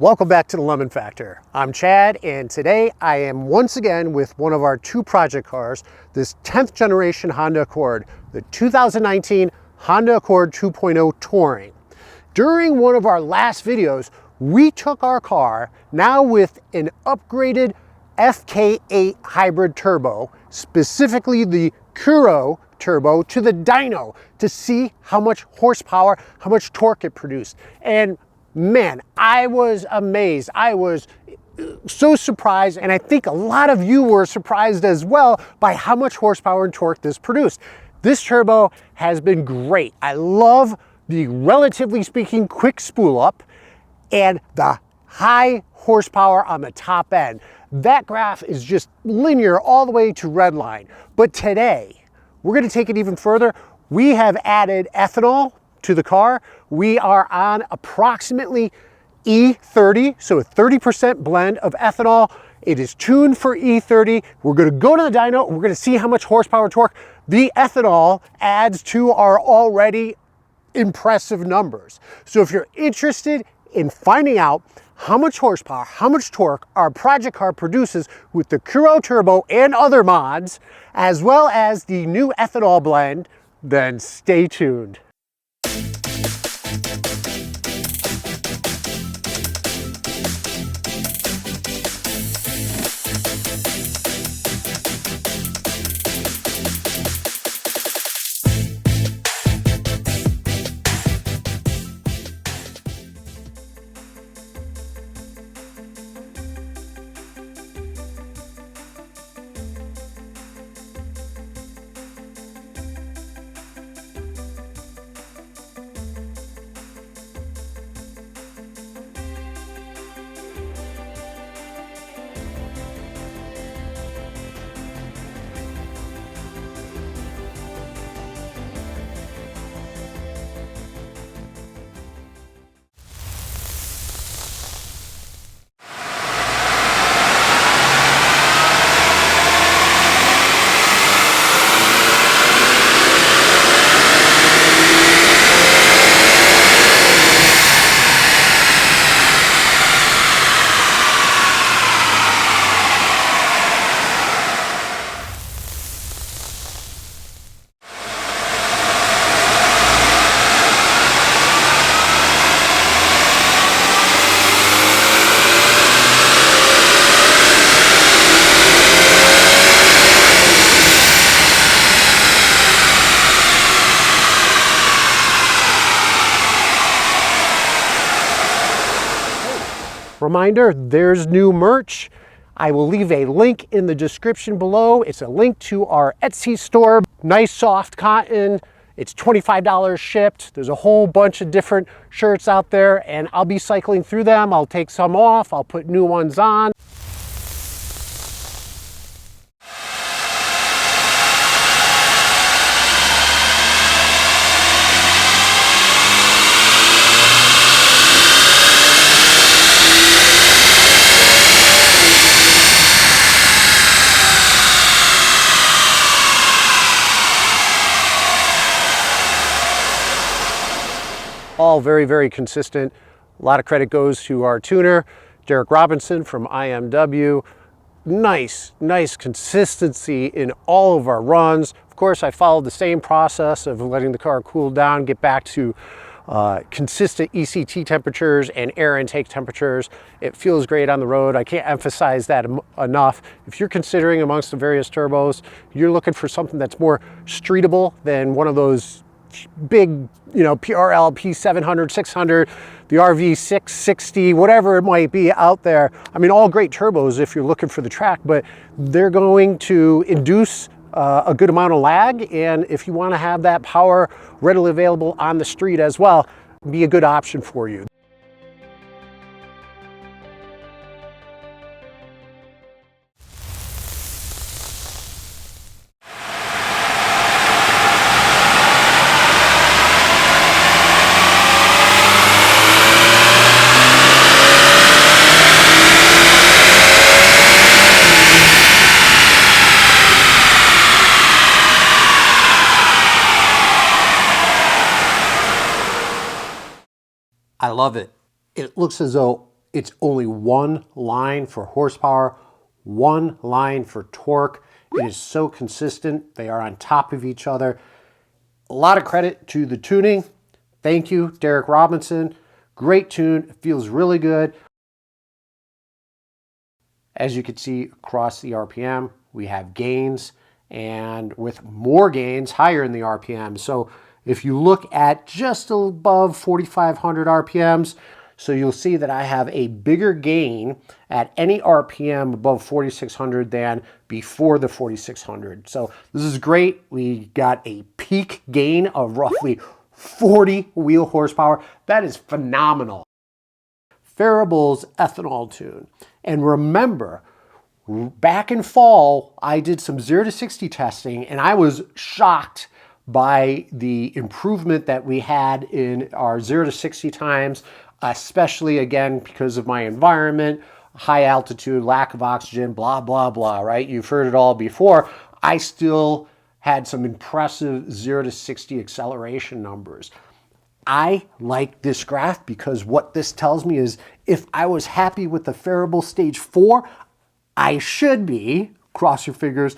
Welcome back to the Lemon Factor. I'm Chad, and today I am once again with one of our two project cars, this 10th generation Honda Accord, the 2019 Honda Accord 2.0 Touring. During one of our last videos, we took our car, now with an upgraded FK8 Hybrid Turbo, specifically the Kuro Turbo, to the dyno to see how much horsepower, how much torque it produced. And man, I was amazed. I was so surprised, and I think a lot of you were surprised as well by how much horsepower and torque this produced. This turbo has been great. I love the, relatively speaking, quick spool up and the high horsepower on the top end. That graph is just linear all the way to red line. But today, we're going to take it even further. We have added ethanol to the car. We are on approximately E30, so a 30% blend of ethanol. It is tuned for E30. We're going to go to the dyno. We're going to see how much horsepower torque the ethanol adds to our already impressive numbers. So if you're interested in finding out how much horsepower, how much torque our project car produces with the Kuro Turbo and other mods, as well as the new ethanol blend, then stay tuned. Reminder, there's new merch. I will leave a link in the description below. It's a link to our Etsy store. Nice soft cotton. It's $25 shipped. There's a whole bunch of different shirts out there, and I'll be cycling through them. I'll take some off. I'll put new ones on. All very, very consistent. A lot of credit goes to our tuner, Derek Robinson from IMW. Nice consistency in all of our runs. Of course, I followed the same process of letting the car cool down, get back to consistent ECT temperatures and air intake temperatures. It feels great on the road. I can't emphasize that enough. If you're considering amongst the various turbos, you're looking for something that's more streetable than one of those big, PRL P700, 600, the RV 660, whatever it might be out there. I mean, all great turbos if you're looking for the track, but they're going to induce a good amount of lag. And if you want to have that power readily available on the street as well, be a good option for you. I love it. It looks as though It's only one line for horsepower, one line for torque. It is so consistent. They are on top of each other. A lot of credit to the tuning. Thank you, Derek Robinson. Great tune. It feels really good. As you can see across the RPM, we have gains, and with more gains higher in the RPM. So if you look at just above 4,500 RPMs, so you'll see that I have a bigger gain at any RPM above 4,600 than before the 4,600. So this is great. We got a peak gain of roughly 40 wheel horsepower. That is phenomenal. Phearable's ethanol tune. And remember, back in fall, I did some 0 to 60 testing, and I was shocked by the improvement that we had in our 0 to 60 times, especially again because of my environment, high altitude, lack of oxygen, blah, blah, blah, right? You've heard it all before. I still had some impressive 0 to 60 acceleration numbers. I like this graph because what this tells me is if I was happy with the Phearable Stage 4, I should be, cross your fingers,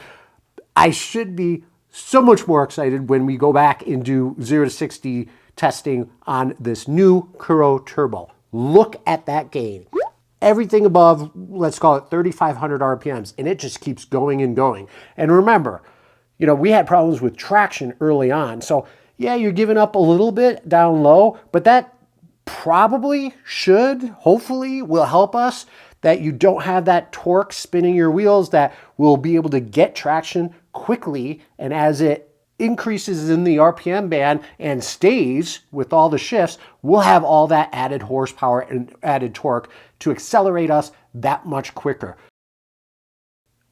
I should be so much more excited when we go back and do 0 to 60 testing on this new Kuro Turbo. Look at that gain. Everything above, let's call it 3,500 RPMs, and it just keeps going and going. And remember, you know, we had problems with traction early on. So yeah, you're giving up a little bit down low, but that probably should, hopefully will help us that you don't have that torque spinning your wheels, that will be able to get traction quickly. And as it increases in the RPM band and stays with all the shifts, we'll have all that added horsepower and added torque to accelerate us that much quicker.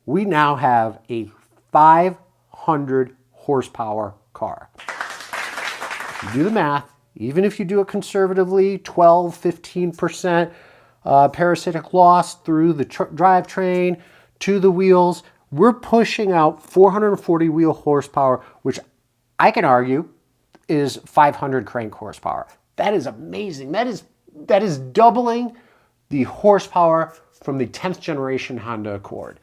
We now have a 500 horsepower car. If you do the math, even if you do it conservatively, 12, 15% parasitic loss through the drivetrain to the wheels, we're pushing out 440 wheel horsepower, which I can argue is 500 crank horsepower. That is amazing. That is doubling the horsepower from the 10th generation Honda Accord.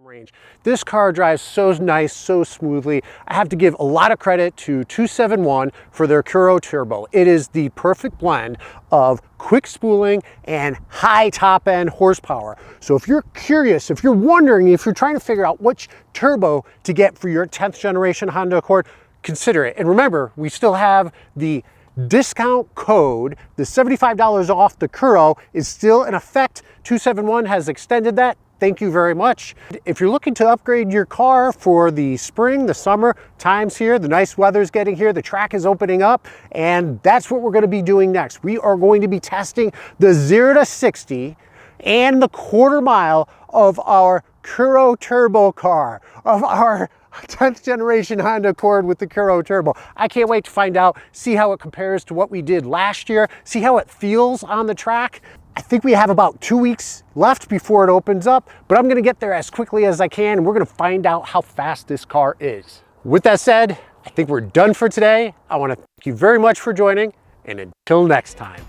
Range. This car drives so nice, so smoothly. I have to give a lot of credit to 271 for their Kuro Turbo. It is the perfect blend of quick spooling and high top end horsepower. So if you're curious, if you're wondering, if you're trying to figure out which turbo to get for your 10th generation Honda Accord, consider it. And remember, we still have the discount code. The $75 off the Kuro is still in effect. 271 has extended that. Thank you very much. If you're looking to upgrade your car for the spring, the summer times here, the nice weather's getting here, the track is opening up, and that's what we're going to be doing next. We are going to be testing the 0 to 60 and the quarter mile of our Kuro Turbo car, of our 10th generation Honda Accord with the Kuro Turbo. I can't wait to find out, see how it compares to what we did last year, see how it feels on the track. I think we have about 2 weeks left before it opens up, but I'm gonna get there as quickly as I can, and we're gonna find out how fast this car is. With that said, I think we're done for today. I wanna thank you very much for joining, and until next time.